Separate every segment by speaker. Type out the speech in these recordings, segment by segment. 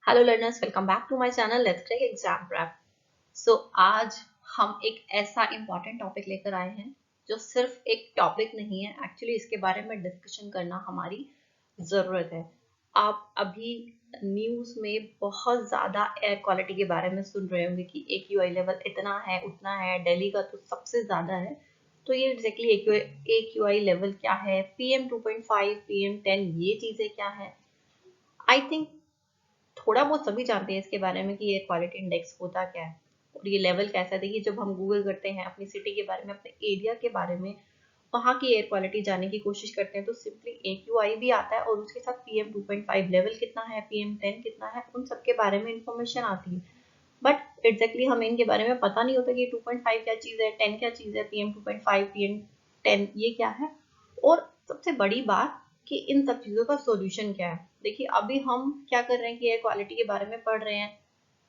Speaker 1: Hello learners, welcome back to my channel let's crack exam prep. आज हम एक ऐसा इम्पॉर्टेंट टॉपिक लेकर आए हैं जो सिर्फ एक टॉपिक नहीं है, एक्चुअली इसके बारे में डिस्कशन करना हमारी ज़रूरत है। आप अभी न्यूज़ में बहुत ज़्यादा एयर क्वालिटी के बारे में सुन रहे होंगे कि AQI लेवल इतना है उतना है, दिल्ली का तो सबसे ज़्यादा है। तो ये एग्जैक्टली AQI लेवल क्या है, PM2.5 PM10 ये चीज़ें क्या है। आई थिंक थोड़ा बहुत सभी जानते हैं इसके बारे में कि एयर क्वालिटी इंडेक्स होता क्या है और ये लेवल कैसा है। देखिए, जब हम गूगल करते हैं अपनी सिटी के बारे में, अपने एरिया के बारे में, वहाँ की एयर क्वालिटी जानने की कोशिश करते हैं तो सिंपली AQI भी आता है और उसके साथ PM2.5 लेवल कितना है, PM10 कितना है, उन सब के बारे में इंफॉर्मेशन आती है। बट एग्जैक्टली हमें इनके बारे में पता नहीं होता कि 2.5 क्या चीज़ है, 10 क्या चीज़ है, PM2.5 PM10 ये क्या है। और सबसे बड़ी बात कि इन सब चीज़ों का सॉल्यूशन क्या है। देखिए, अभी हम क्या कर रहे हैं कि एयर क्वालिटी के बारे में पढ़ रहे हैं,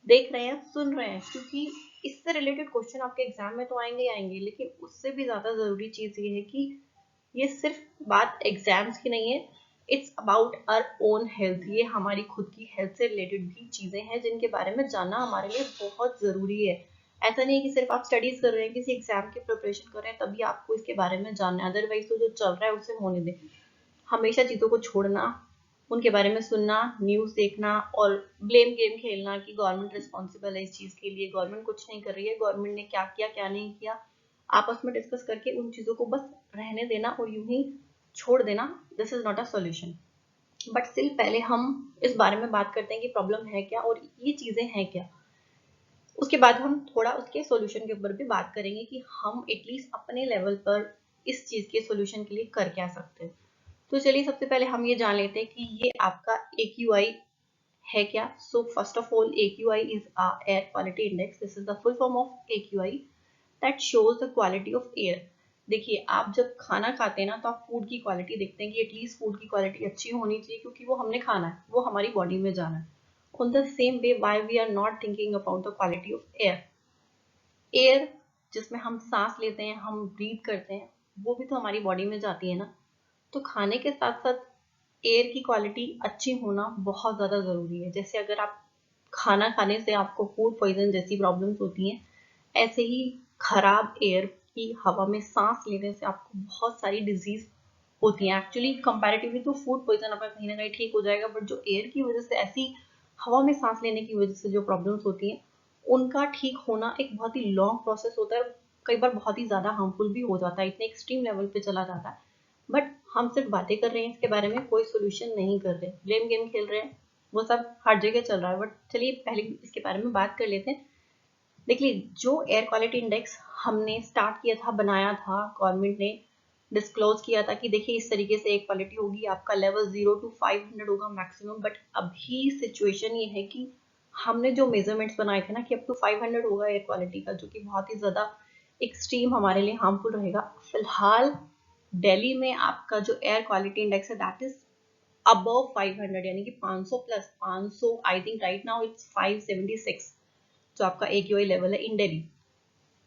Speaker 1: देख रहे हैं, सुन रहे हैं, क्योंकि इससे रिलेटेड क्वेश्चन आपके एग्जाम में तो आएंगे ही आएंगे। लेकिन उससे भी ज़्यादा ज़रूरी चीज़ ये है कि ये सिर्फ बात एग्जाम्स की नहीं है, it's about our own health. ये हमारी खुद की हेल्थ से रिलेटेड भी चीज़ें हैं जिनके बारे में जानना हमारे लिए बहुत ज़रूरी है। ऐसा नहीं है कि सिर्फ आप स्टडीज कर रहे हैं, किसी एग्जाम की प्रिपरेशन कर रहे हैं तभी आपको इसके बारे में जानना है, अदरवाइज तो जो चल रहा है उसे होने दें। हमेशा चीज़ों को छोड़ना, उनके बारे में सुनना, न्यूज़ देखना और ब्लेम गेम खेलना कि गवर्नमेंट रिस्पॉन्सिबल है इस चीज़ के लिए, गवर्नमेंट कुछ नहीं कर रही है, गवर्नमेंट ने क्या किया क्या नहीं किया, आपस में डिस्कस करके उन चीज़ों को बस रहने देना और यूं ही छोड़ देना, this is not a solution. But still पहले हम इस बारे में बात करते हैं कि प्रॉब्लम है क्या और ये चीज़ें हैं क्या। उसके बाद हम थोड़ा उसके सॉल्यूशन के ऊपर भी बात करेंगे कि हम एटलीस्ट अपने लेवल पर इस चीज़ के सॉल्यूशन के लिए कर क्या सकते हैं। तो चलिए, सबसे पहले हम ये जान लेते हैं कि ये आपका AQI है क्या। So first of all, AQI is air quality index. This is the full form of AQI that shows the quality of air. देखिए, आप जब खाना खाते हैं ना तो आप फूड की क्वालिटी देखते हैं कि एटलीस्ट फूड की क्वालिटी अच्छी होनी चाहिए, क्योंकि वो हमने खाना है, वो हमारी बॉडी में जाना है। On the same way, why we are not thinking about the quality of air. Air जिसमें हम सांस लेते हैं, हम ब्रीथ करते हैं, वो भी तो हमारी बॉडी में जाती है ना। तो खाने के साथ साथ एयर की क्वालिटी अच्छी होना बहुत ज़्यादा ज़रूरी है। जैसे अगर आप खाना खाने से आपको फूड पॉइजन जैसी प्रॉब्लम्स होती हैं, ऐसे ही खराब एयर की हवा में सांस लेने से आपको बहुत सारी डिजीज होती हैं। एक्चुअली कंपैरेटिवली तो फूड पॉइजन आपका कहीं ना कहीं ठीक हो जाएगा, बट जो एयर की वजह से, ऐसी हवा में सांस लेने की वजह से जो प्रॉब्लम्स होती हैं, उनका ठीक होना एक बहुत ही लॉन्ग प्रोसेस होता है। कई बार बहुत ही ज़्यादा हार्मफुल भी हो जाता है, इतने एक्सट्रीम लेवल पे चला जाता है। बट हम सिर्फ बातें कर रहे हैं इसके बारे में, कोई सोल्यूशन नहीं कर रहे, ब्लेम गेम खेल रहे हैं, वो सब हर जगह चल रहा है। बट चलिए पहले इसके बारे में बात कर लेते हैं। देखिए, जो एयर क्वालिटी इंडेक्स हमने स्टार्ट किया था, बनाया था, गवर्नमेंट ने डिस्क्लोज किया था कि देखिए इस तरीके से एयर क्वालिटी होगी, आपका लेवल 0 to 500 होगा मैक्सिमम। बट अभी सिचुएशन ये है कि हमने जो मेजरमेंट्स बनाए थे ना कि अप टू 500 होगा एयर क्वालिटी का, जो कि बहुत ही ज़्यादा एक्सट्रीम हमारे लिए हार्मफुल रहेगा। फिलहाल दिल्ली में आपका जो एयर क्वालिटी इंडेक्स है दैट इज अबव 500, यानी कि 500 plus 500। I think right now it's 576 जो आपका AQI लेवल है इन दिल्ली।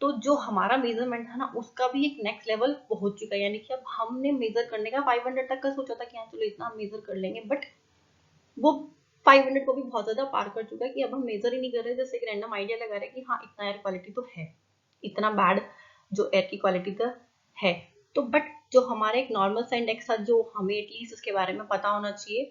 Speaker 1: तो जो हमारा मेजरमेंट था ना, उसका भी एक नेक्स्ट लेवल पहुंच चुका है। यानी कि अब हमने मेजर करने का 500 तक का सोचा था कि हाँ चलो इतना हम मेजर कर लेंगे, बट वो 500 को भी बहुत ज्यादा पार कर चुका है कि अब हम मेजर ही नहीं कर रहे, जैसे एक रैंडम आइडिया लगा रहे हैं कि हाँ इतना एयर क्वालिटी तो है, इतना बैड जो एयर की क्वालिटी का है। तो बट जो हमारा एक नॉर्मल सा इंडेक्स था, जो हमें एटलीस्ट उसके बारे में पता होना चाहिए,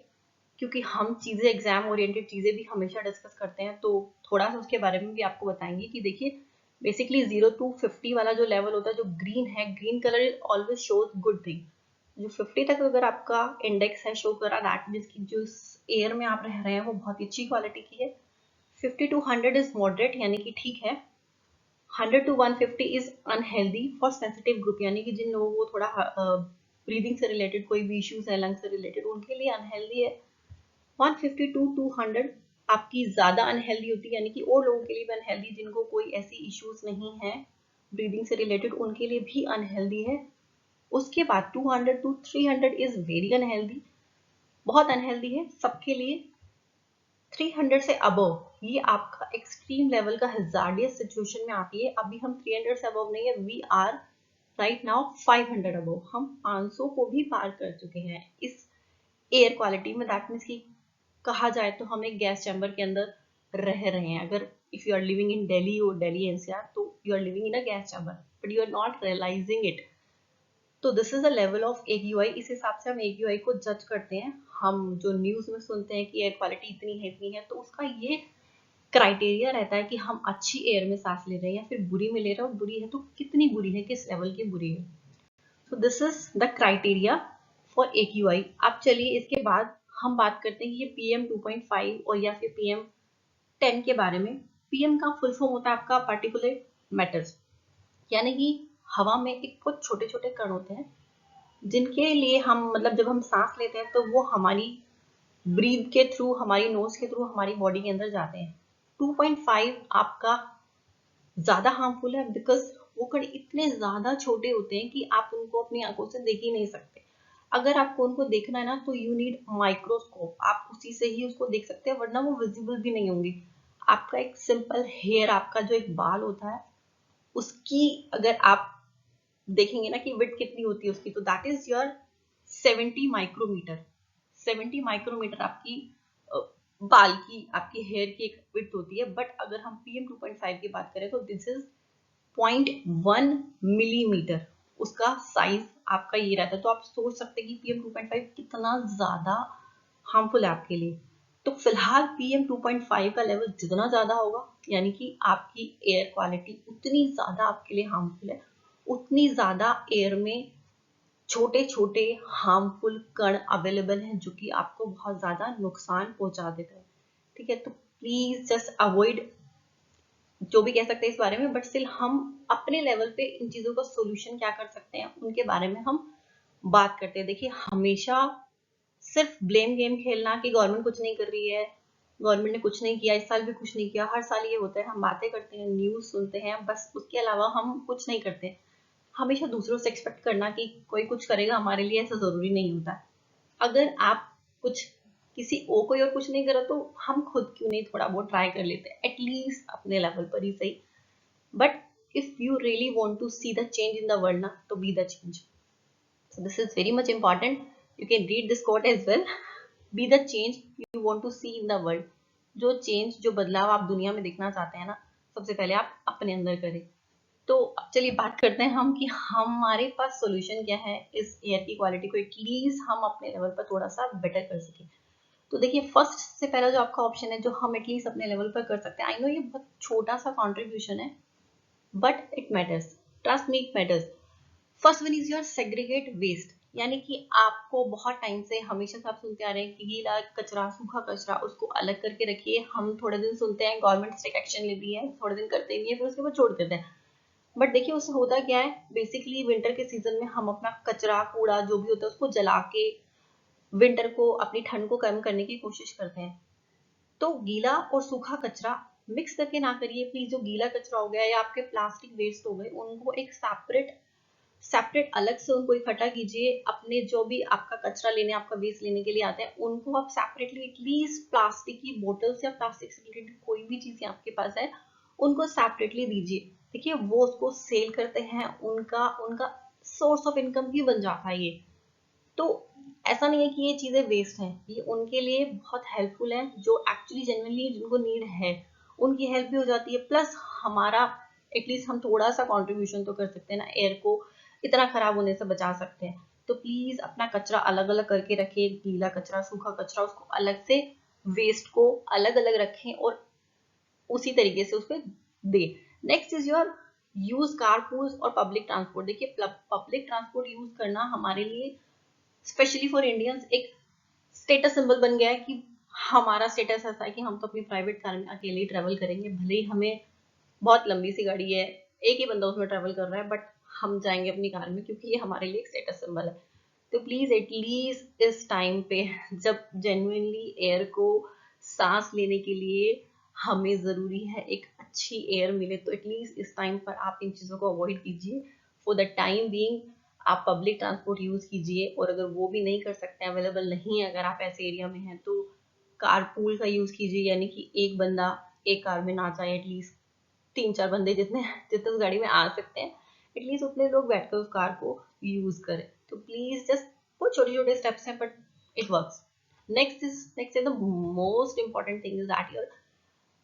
Speaker 1: क्योंकि हम चीज़ें एग्जाम ओरिएंटेड चीज़ें भी हमेशा डिस्कस करते हैं, तो थोड़ा सा उसके बारे में भी आपको बताएंगे कि देखिए बेसिकली 0 to 50 वाला जो लेवल होता है, जो ग्रीन है, green colour is always shows good thing. जो 50 तक अगर आपका इंडेक्स है शो करा, दैट मीन्स कि जो एयर में आप रह रहे हैं वो बहुत अच्छी क्वालिटी की है। 50 to 100 इज मॉडरेट, यानी कि ठीक है। 100 to 150 is unhealthy for sensitive group, यानी कि जिन लोगों को थोड़ा ब्रीदिंग से रिलेटेड कोई भी इश्यूज है, लंग से रिलेटेड, उनके लिए अनहेल्दी है। 150 to 200 आपकी ज़्यादा अनहेल्दी होती है, यानी कि और लोगों के लिए भी अनहेल्दी, जिनको कोई ऐसी इश्यूज नहीं है ब्रीदिंग से रिलेटेड, उनके लिए भी अनहेल्दी है। उसके बाद 200 to 300 इज वेरी अनहेल्दी, बहुत अनहेल्दी है सबके लिए। 300 से अबव ये आपका एक्सट्रीम लेवल का हजार्डियस सिचुएशन में आती है। अभी हम 300 से अबव नहीं है, we are right now 500 above, हम 500 को भी पार कर चुके हैं इस एयर क्वालिटी में। दैट मीन्स कि कहा जाए तो हम एक गैस चैम्बर के अंदर रह रहे हैं। अगर if you are living in Delhi और दिल्ली एनसीआर, तो you are living in a gas chamber but you are not realizing it. तो this is the level of AQI। इस हिसाब से हम AQI को जज करते हैं। हम जो न्यूज में सुनते हैं कि एयर क्वालिटी इतनी है तो उसका ये क्राइटेरिया रहता है कि हम अच्छी एयर में सांस ले रहे हैं या फिर बुरी में ले रहे हैं, और बुरी है तो कितनी बुरी है, किस लेवल की बुरी है। सो this is the criteria for AQI। अब चलिए इसके बाद हम बात करते हैं कि ये PM 2.5 और या फिर PM 10 के बारे में। PM का फुल फॉर्म होता है आपका पार्टिकुलेट मैटर्स, यानी कि हवा में एक कुछ छोटे छोटे कण होते हैं जिनके लिए हम मतलब जब हम सांस लेते हैं तो वो हमारी ब्रीथ के थ्रू, हमारी नोज के थ्रू हमारी बॉडी के अंदर जाते हैं। 2.5 आपका ज्यादा हार्मफुल है बिकॉज वो कण इतने ज्यादा छोटे होते हैं कि आप उनको अपनी आंखों से देख ही नहीं सकते। अगर आपको उनको देखना है ना तो यू नीड माइक्रोस्कोप, आप उसी से ही उसको देख सकते हैं, वरना वो विजिबल भी नहीं होंगे। आपका एक सिंपल हेयर, आपका जो एक बाल होता है उसकी अगर आप देखेंगे ना कि विड्थ कितनी होती है उसकी, तो that is your 70 micrometer. 70 micrometer आपकी बाल की, आपकी हेयर की एक विड्थ होती है। बट अगर हम PM 2.5 की बात करें तो दिस इज 0.1 मिलीमीटर, उसका साइज आपका ये रहता है। तो आप सोच सकते हैं कि PM 2.5 कितना ज्यादा हार्मफुल है आपके लिए। तो फिलहाल PM 2.5 का लेवल जितना ज्यादा होगा यानी कि आपकी एयर क्वालिटी उतनी ज्यादा आपके लिए हार्मफुल है, उतनी ज्यादा एयर में छोटे छोटे हार्मफुल कण अवेलेबल हैं जो कि आपको बहुत ज्यादा नुकसान पहुंचा देते हैं। ठीक है, तो प्लीज जस्ट अवॉइड जो भी कह सकते हैं इस बारे में, बट स्टिल हम अपने लेवल पे इन चीजों का सोल्यूशन क्या कर सकते हैं उनके बारे में हम बात करते हैं। देखिए, हमेशा सिर्फ ब्लेम गेम खेलना कि गवर्नमेंट कुछ नहीं कर रही है, गवर्नमेंट ने कुछ नहीं किया, इस साल भी कुछ नहीं किया, हर साल ये होता है, हम बातें करते हैं, न्यूज सुनते हैं, बस उसके अलावा हम कुछ नहीं करते। हमेशा दूसरों से एक्सपेक्ट करना कि कोई कुछ करेगा हमारे लिए, ऐसा जरूरी नहीं होता। अगर आप कुछ कोई और कुछ नहीं करा तो हम खुद क्यों नहीं थोड़ा बहुत ट्राई कर लेते हैं, एटलीस्ट अपने लेवल पर ही सही। But if you really want to see the change in the world ना, तो be the change. So this is very much important, you can read this quote as well. Be the change you want to see in the world. जो change, जो बदलाव आप दुनिया में देखना चाहते हैं ना, सबसे पहले आप अपने अंदर करें। तो अब चलिए बात करते हैं हम कि हमारे पास सॉल्यूशन क्या है इस एयर की क्वालिटी को एटलीस्ट हम अपने लेवल पर थोड़ा सा बेटर कर सकें। तो देखिए, फर्स्ट से पहला जो आपका ऑप्शन है जो हम एटलीस्ट अपने लेवल पर कर सकते हैं, आई नो ये बहुत छोटा सा कॉन्ट्रीब्यूशन है but it matters, trust me it matters. First one is your segregate waste, यानी कि आपको बहुत टाइम से हमेशा से आप सुनते आ रहे हैं कि गीला कचरा, सूखा कचरा, उसको अलग करके रखिए। हम थोड़े दिन सुनते हैं गवर्नमेंट स्ट्रिक्ट एक्शन ले रही है, थोड़े दिन करते नहीं है, फिर उसके बाद छोड़ देते हैं। बट देखिए उससे होता क्या है, बेसिकली विंटर के सीजन में हम अपना कचरा, कूड़ा जो भी होता है उसको जला के विंटर को, अपनी ठंड को कम करने की कोशिश करते हैं। तो गीला और सूखा कचरा मिक्स करके ना करिए प्लीज। जो गीला कचरा हो गया या आपके प्लास्टिक वेस्ट हो गए, उनको एक सेपरेट अलग से उनको इकट्ठा कीजिए। अपने जो भी आपका कचरा लेने, आपका वेस्ट लेने के लिए आते हैं, उनको आप सेपरेटली, एटलीस्ट प्लास्टिक की बोटल्स या प्लास्टिक से रिलेटेड कोई भी चीज आपके पास है उनको सेपरेटली दीजिए। देखिए वो उसको सेल करते हैं, उनका उनका सोर्स ऑफ इनकम भी बन जाता है ये। तो ऐसा नहीं है कि ये चीजें वेस्ट हैं, ये उनके लिए बहुत हेल्पफुल है, जो एक्चुअली जेन्युइनली जिनको नीड है उनकी हेल्प भी हो जाती है, प्लस हमारा एटलीस्ट हम थोड़ा सा कंट्रीब्यूशन तो कर सकते हैं ना, एयर को इतना खराब होने से बचा सकते हैं। तो प्लीज अपना कचरा अलग अलग करके रखें, गीला कचरा, सूखा कचरा, उसको अलग से, वेस्ट को अलग अलग रखें और उसी तरीके से उस पर दे। नेक्स्ट इज योर यूज कारपूल्स और पब्लिक ट्रांसपोर्ट। देखिए पब्लिक ट्रांसपोर्ट यूज करना हमारे लिए, स्पेशली फॉर इंडियंस, एक स्टेटस सिंबल बन गया है कि हमारा स्टेटस ऐसा है कि हम तो अपनी प्राइवेट कार में अकेले ही ट्रेवल करेंगे, भले ही हमें बहुत लंबी सी गाड़ी है, एक ही बंदा उसमें ट्रेवल कर रहा है, बट हम जाएंगे अपनी कार में क्योंकि ये हमारे लिए एक स्टेटस सिंबल है। तो प्लीज एटलीस्ट इस टाइम पे जब जेन्युइनली एयर को सांस लेने के लिए हमें जरूरी है एक अच्छी एयर मिले, तो एटलीस्ट इस टाइम पर आप इन चीजों को अवॉइड कीजिए। फॉर द टाइम बीइंग आप पब्लिक ट्रांसपोर्ट यूज कीजिए, और अगर वो भी नहीं कर सकते, अवेलेबल नहीं है अगर आप ऐसे एरिया में हैं, तो कारपूल का यूज कीजिए, यानी कि एक बंदा एक कार में ना जाए, एटलीस्ट 3-4 बंदे जितने जितने उस गाड़ी में आ सकते हैं, एटलीस्ट उतने लोग बैठकर उस कार को यूज करें। तो प्लीज जस्ट वो छोटे छोटे स्टेप्स हैं but it works. Next is the most important thing is that your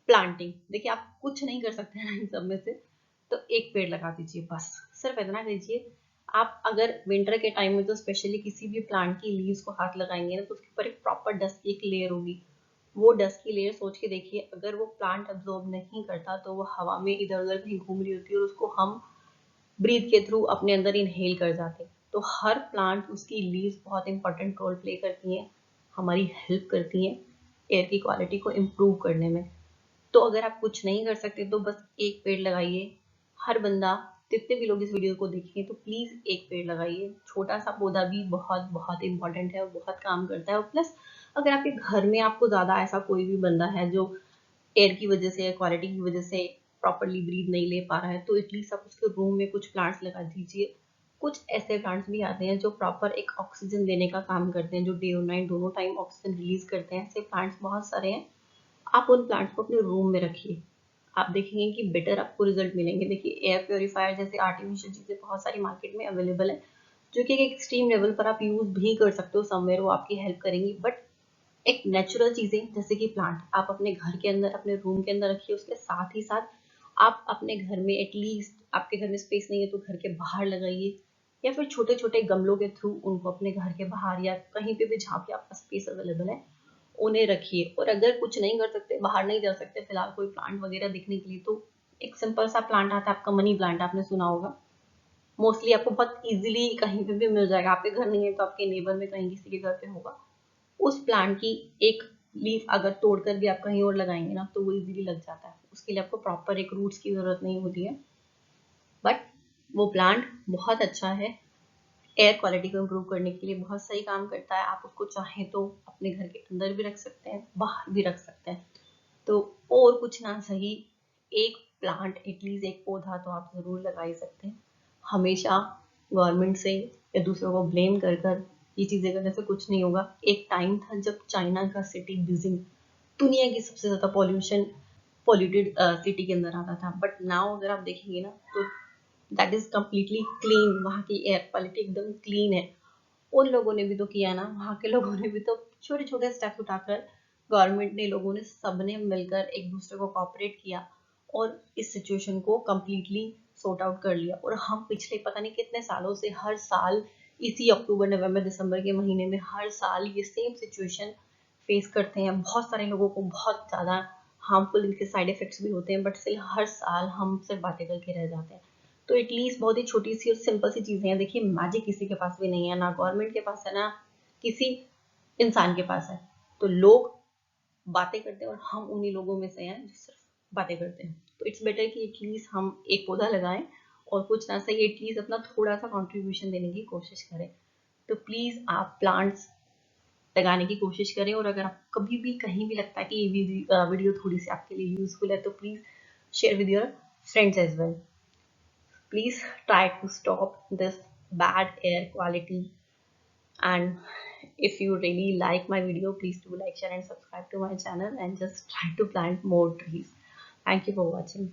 Speaker 1: planting. देखिए आप कुछ नहीं कर सकते हैं इन सब में से, तो एक पेड़ लगा दीजिए, बस सिर्फ इतना कीजिए। आप अगर विंटर के टाइम में तो स्पेशली किसी भी प्लांट की लीव्स को हाथ लगाएंगे ना, तो उसके ऊपर एक प्रॉपर डस्ट की एक लेयर होगी। वो डस्ट की लेयर सोच के देखिए, अगर वो प्लांट अब्जॉर्ब नहीं करता तो वो हवा में इधर उधर कहीं घूम रही होती है और उसको हम ब्रीथ के थ्रू अपने अंदर इनहेल कर जाते हैं। तो हर प्लांट, उसकी लीव्स बहुत इंपॉर्टेंट रोल प्ले करती हैं, हमारी हेल्प करती हैं एयर की क्वालिटी को इम्प्रूव करने में। तो अगर आप कुछ नहीं कर सकते तो बस एक पेड़ लगाइए। हर बंदा, जितने भी लोग इस वीडियो को देखेंगे तो प्लीज एक पेड़ लगाइए। छोटा सा पौधा भी बहुत बहुत इंपॉर्टेंट है और बहुत काम करता है। और प्लस अगर आपके घर में आपको ज्यादा ऐसा कोई भी बंदा है जो एयर की वजह से या क्वालिटी की वजह से प्रॉपरली ब्रीथ नहीं ले पा रहा है, तो एटलीस्ट आप उसके रूम में कुछ प्लांट्स लगा दीजिए। कुछ ऐसे प्लांट्स भी आते हैं जो प्रॉपर एक ऑक्सीजन देने का काम करते हैं, जो डे और नाइट दोनों टाइम ऑक्सीजन रिलीज करते हैं। ऐसे प्लांट्स बहुत सारे हैं। आप उन प्लांट्स को अपने रूम में रखिए, आप देखेंगे कि बेटर आपको रिजल्ट मिलेंगे। देखिए एयर प्योरीफायर जैसे आर्टिफिशियल चीजें बहुत सारी मार्केट में अवेलेबल है, जो कि एक एक्सट्रीम लेवल पर आप यूज भी कर सकते हो, समवेयर वो आपकी हेल्प करेंगी। बट एक नेचुरल चीजें जैसे कि प्लांट आप अपने घर के अंदर, अपने रूम के अंदर रखिए। उसके साथ ही साथ आप अपने घर में, एटलीस्ट आपके घर में स्पेस नहीं है तो घर के बाहर लगाइए, या फिर छोटे छोटे गमलों के थ्रू उनको अपने घर के बाहर या कहीं पे भी जहाँ पे आपका स्पेस अवेलेबल है उन्हें रखिए। और अगर कुछ नहीं कर सकते, बाहर नहीं जा सकते फिलहाल कोई प्लांट वगैरह दिखने के लिए, तो एक सिंपल सा प्लांट आता है आपका मनी प्लांट, आपने सुना होगा। मोस्टली आपको बहुत इजीली कहीं पे भी मिल जाएगा। आपके घर नहीं है तो आपके नेबर में कहीं किसी के घर पे होगा। उस प्लांट की एक लीफ अगर तोड़कर भी आप कहीं और लगाएंगे ना, तो वो इजीली लग जाता है। उसके लिए आपको प्रॉपर एक रूट्स की जरूरत नहीं होती है, बट वो प्लांट बहुत अच्छा है। एयर क्वालिटी को इम्प्रूव करने के लिए बहुत सही काम करता है। आप उसको चाहें तो अपने घर के अंदर भी रख सकते हैं, बाहर भी रख सकते हैं। तो और कुछ ना सही, एक प्लांट, एटलीस्ट एक पौधा तो आप जरूर लगा ही सकते हैं। हमेशा गवर्नमेंट से या दूसरों को ब्लेम कर कर ये चीजें करने से कुछ नहीं होगा। एक टाइम था जब चाइना का सिटी बीजिंग दुनिया की सबसे ज्यादा पॉल्यूटेड सिटी के अंदर आता था, बट नाउ अगर आप देखेंगे ना तो दैट इज कम्प्लीटली क्लीन। वहाँ की एयर क्वालिटी एकदम क्लीन है। उन लोगों ने भी तो किया ना, वहाँ के लोगों ने भी तो छोटे छोटे स्टेप्स उठाकर, गवर्नमेंट ने, लोगों ने, सबने मिलकर एक दूसरे को कोऑपरेट किया और इस सिचुएशन को कम्प्लीटली सॉर्ट आउट कर लिया। और हम पिछले पता नहीं कितने सालों से हर साल इसी अक्टूबर नवंबर दिसंबर के महीने में हर साल ये सेम सिचुएशन फेस करते हैं। बहुत सारे लोगों को बहुत ज्यादा हार्मफुल इनके साइड इफेक्ट्स भी होते हैं, बट स्टिल हर साल हम सिर्फ बातें करके रह जाते हैं। तो एटलीस्ट बहुत ही छोटी सी और सिंपल सी चीजें हैं। देखिए मैजिक किसी के पास भी नहीं है, ना गवर्नमेंट के पास है, ना किसी इंसान के पास है। तो लोग बातें करते हैं और हम उन्हीं लोगों में से हैं जो सिर्फ बातें करते हैं। तो इट्स बेटर कि एटलीस्ट हम एक पौधा लगाएं और कुछ ना सही एटलीस्ट अपना थोड़ा सा कंट्रीब्यूशन देने की कोशिश करें। तो प्लीज आप प्लांट्स लगाने की कोशिश करें। और अगर आप कभी भी कहीं भी लगता है कि ये वीडियो थोड़ी सी आपके लिए यूजफुल है, तो please share with your friends as well. Please try to stop this bad air quality. And if you really like my video, please do like, share and subscribe to my channel, and just try to plant more trees. Thank you for watching.